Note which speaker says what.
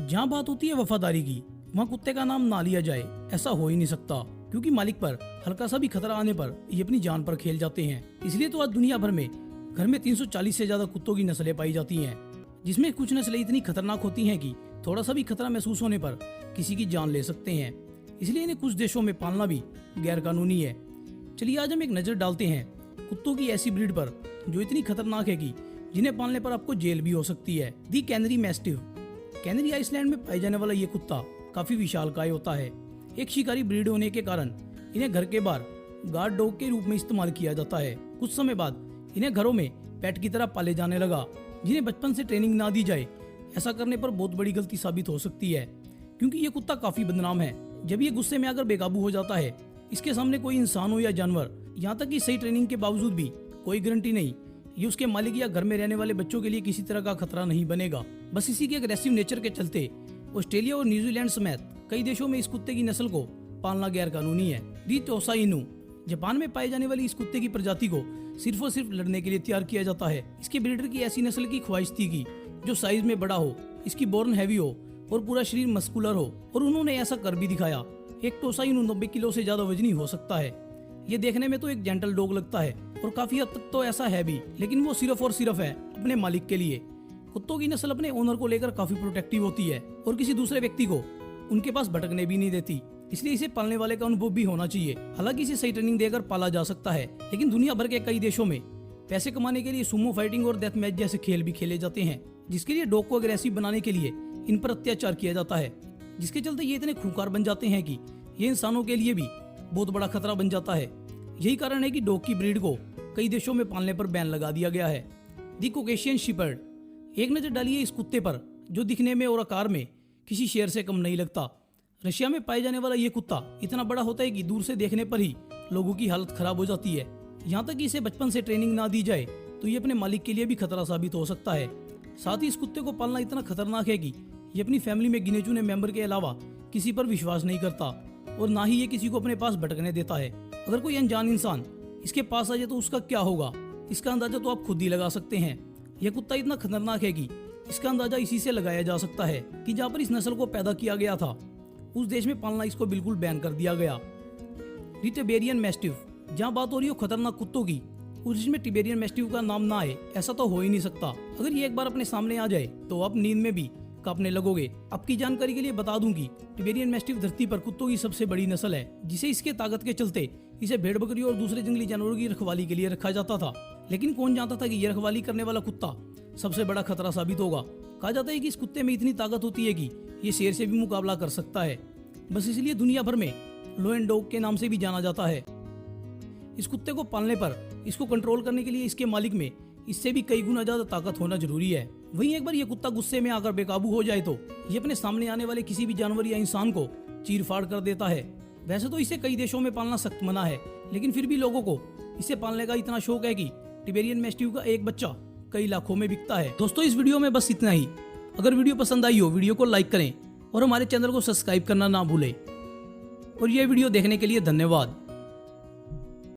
Speaker 1: जहाँ बात होती है वफादारी की, वहाँ कुत्ते का नाम ना लिया जाए ऐसा हो ही नहीं सकता, क्योंकि मालिक पर हल्का सा भी खतरा आने पर ये अपनी जान पर खेल जाते हैं। इसलिए तो आज दुनिया भर में घर में 340 से ज्यादा कुत्तों की नस्लें पाई जाती हैं, जिसमें कुछ नस्लें इतनी खतरनाक होती हैं कि थोड़ा सा भी खतरा महसूस होने पर किसी की जान ले सकते हैं। इसलिए इन्हें कुछ देशों में पालना भी गैर कानूनी है। चलिए आज हम एक नजर डालते हैं कुत्तों की ऐसी ब्रीड पर जो इतनी खतरनाक है कि जिन्हें पालने पर आपको जेल भी हो सकती है। दी कैनरी मैस्टिफ। कैनरी आइसलैंड में पाया जाने वाला ये कुत्ता काफी विशालकाय होता है। एक शिकारी ब्रीड होने के कारण इन्हें घर के बाहर गार्ड डॉग के रूप में इस्तेमाल किया जाता है। कुछ समय बाद इन्हें घरों में पेट की तरह पाले जाने लगा। जिन्हें बचपन से ट्रेनिंग ना दी जाए, ऐसा करने पर बहुत बड़ी गलती साबित हो सकती है, क्योंकि ये कुत्ता काफी बदनाम है। जब ये गुस्से में आकर बेकाबू हो जाता है, इसके सामने कोई इंसान हो या जानवर, यहाँ तक कि सही ट्रेनिंग के बावजूद भी कोई गारंटी नहीं ये उसके मालिक या घर में रहने वाले बच्चों के लिए किसी तरह का खतरा नहीं बनेगा। बस इसी के अग्रेसिव नेचर के चलते ऑस्ट्रेलिया और न्यूजीलैंड समेत कई देशों में इस कुत्ते की नस्ल को पालना गैर कानूनी है। दी टोसा इनू। जापान में पाए जाने वाली इस कुत्ते की प्रजाति को सिर्फ और सिर्फ लड़ने के लिए तैयार किया जाता है। इसके ब्रीडर की ऐसी नस्ल की ख्वाहिश थी कि जो साइज में बड़ा हो, इसकी बोर्न हैवी हो और पूरा शरीर मस्कुलर हो, और उन्होंने ऐसा कर भी दिखाया। एक टोसा इनू 90 किलो से ज्यादा वजनी हो सकता है। ये देखने में तो एक जेंटल डॉग लगता है और काफी हद तक तो ऐसा है भी, लेकिन वो सिर्फ और सिर्फ है अपने मालिक के लिए। कुत्तों की नस्ल अपने ओनर को लेकर काफी प्रोटेक्टिव होती है और किसी दूसरे व्यक्ति को उनके पास भटकने भी नहीं देती। इसलिए इसे पालने वाले का अनुभव भी होना चाहिए। हालांकि इसे सही ट्रेनिंग देकर पाला जा सकता है, लेकिन दुनिया भर के कई देशों में पैसे कमाने के लिए सुमो फाइटिंग और डेथ मैच जैसे खेल भी खेले जाते हैं, जिसके लिए डॉग को अग्रेसिव बनाने के लिए इन पर अत्याचार किया जाता है, जिसके चलते ये इतने खूंखार बन जाते हैं कि ये इंसानों के लिए भी बहुत बड़ा खतरा बन जाता है। यही कारण है कि डॉग की ब्रीड को कई देशों में पालने पर बैन लगा दिया गया है। दी कोकेशियन शेपर्ड। एक नजर डालिए इस कुत्ते पर, जो दिखने में और आकार में किसी शेर से कम नहीं लगता। रशिया में पाए जाने वाला ये कुत्ता इतना बड़ा होता है कि दूर से देखने पर ही लोगों की हालत खराब हो जाती है। यहाँ तक कि इसे बचपन से ट्रेनिंग ना दी जाए तो ये अपने मालिक के लिए भी खतरा साबित हो सकता है। साथ ही इस कुत्ते को पालना इतना खतरनाक है कि ये अपनी फैमिली में गिने चुने मेंबर के अलावा किसी पर विश्वास नहीं करता और ना ही ये किसी को अपने पास भटकने देता है। अगर कोई अनजान इंसान इसके पास आ जाए तो उसका क्या होगा, इसका अंदाजा तो आप खुद ही लगा सकते हैं। यह कुत्ता इतना खतरनाक है कि इसका अंदाजा इसी से लगाया जा सकता है कि जहाँ पर इस नस्ल को पैदा किया गया था, उस देश में पालना इसको बिल्कुल बैन कर दिया गया। टिबेरियन मैस्टिफ। जहाँ बात हो रही हो खतरनाक कुत्तों की, उस देश में टिबेरियन मैस्टिफ का नाम ना आए ऐसा तो हो ही नहीं सकता। अगर ये एक बार अपने सामने आ जाए तो आप नींद में भी कांपने लगोगे। आपकी जानकारी के लिए बता दूं कि टिबेरियन मैस्टिफ धरती पर कुत्तों की सबसे बड़ी नस्ल है, जिसे इसके ताकत के चलते इसे भेड़ बकरी और दूसरे जंगली जानवरों की रखवाली के लिए रखा जाता था। लेकिन कौन जानता था कि यह रखवाली करने वाला कुत्ता सबसे बड़ा खतरा साबित होगा। कहा जाता है कि इस कुत्ते में इतनी ताकत होती है कि ये शेर से भी मुकाबला कर सकता है। बस इसलिए दुनिया भर में लो एंड डॉग के नाम से भी जाना जाता है। इस कुत्ते को पालने पर इसको कंट्रोल करने के लिए इसके मालिक में इससे भी कई गुना ज्यादा ताकत होना जरूरी है। वहीं एक बार ये कुत्ता गुस्से में आकर बेकाबू हो जाए तो ये अपने सामने आने वाले किसी भी जानवर या इंसान को चीर फाड़ कर देता है। वैसे तो इसे कई देशों में पालना सख्त मना है, लेकिन फिर भी लोगों को इसे पालने का इतना शौक है कि टिबेरियन मैस्टिफ का एक बच्चा कई लाखों में बिकता है। दोस्तों, इस वीडियो में बस इतना ही। अगर वीडियो पसंद आई हो, वीडियो को लाइक करें और हमारे चैनल को सब्सक्राइब करना ना भूलें। और ये वीडियो देखने के लिए धन्यवाद।